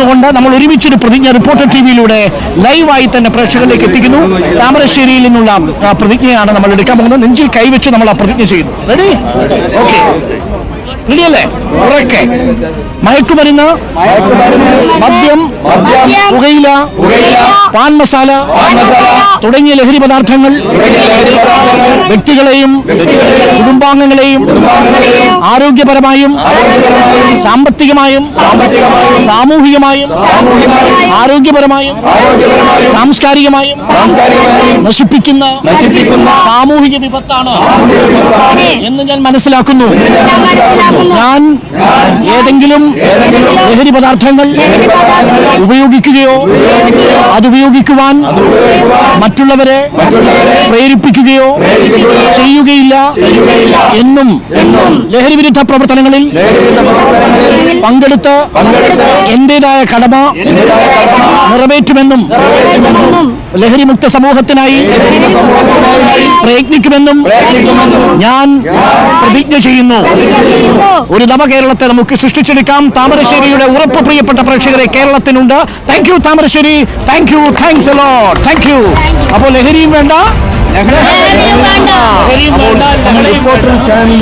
കൊണ്ട് നമ്മൾ ഒരുമിച്ചൊരു പ്രതിജ്ഞ റിപ്പോർട്ടർ ടിവിയിലൂടെ ലൈവായി തന്നെ പ്രേക്ഷകരിലേക്ക് എത്തിക്കുന്നു. താമരശ്ശേരിയിൽ നിന്നുള്ള പ്രതിജ്ഞയാണ് നമ്മൾ എടുക്കാൻ പോകുന്നത്. നെഞ്ചിൽ കൈവച്ച് നമ്മൾ ആ പ്രതിജ്ഞ ചെയ്യുന്നു. റെഡി? ഓക്കെ, റെഡിയല്ലേ? ഉറക്കെ. മയക്കുമരുന്ന്, മദ്യം, പുകയില, പാൻ മസാല തുടങ്ങിയ ലഹരി പദാർത്ഥങ്ങൾ വ്യക്തികളെയും കുടുംബാംഗങ്ങളെയും ആരോഗ്യപരമായും സാമ്പത്തികമായും സാമൂഹികമായും ആരോഗ്യപരമായും സാംസ്കാരികമായും നശിപ്പിക്കുന്ന സാമൂഹിക വിപത്താണ് എന്ന് ഞാൻ മനസ്സിലാക്കുന്നു. ഞാൻ ഏതെങ്കിലും ലഹരി പദാർത്ഥങ്ങൾ ഉപയോഗിക്കുകയോ അതുപയോഗിക്കുവാൻ മറ്റുള്ളവരെ പ്രേരിപ്പിക്കുകയോ ചെയ്യുകയില്ല എന്നും ലഹരി വിരുദ്ധ പ്രവർത്തനങ്ങളിൽ പങ്കെടുത്ത് എന്റേതായ കടമ നിറവേറ്റുമെന്നും ലഹരിമുക്ത സമൂഹത്തിനായി പ്രയത്നിക്കുമെന്നും ഞാൻ പ്രതിജ്ഞ ചെയ്യുന്നു. ഒരു നവകേരളത്തെ നമുക്ക് സൃഷ്ടിച്ചെടുക്കാം. താമരശ്ശേരിയുടെ ഉറപ്പ് പ്രിയപ്പെട്ട പ്രേക്ഷകരെ കേരളത്തിനുണ്ട്. Thank you Thamarassery, thank you, thanks a lot, thank you. അപ്പോൾ ലഹരിയും വേണ്ട, റിപ്പോർട്ടർ ചാനൽ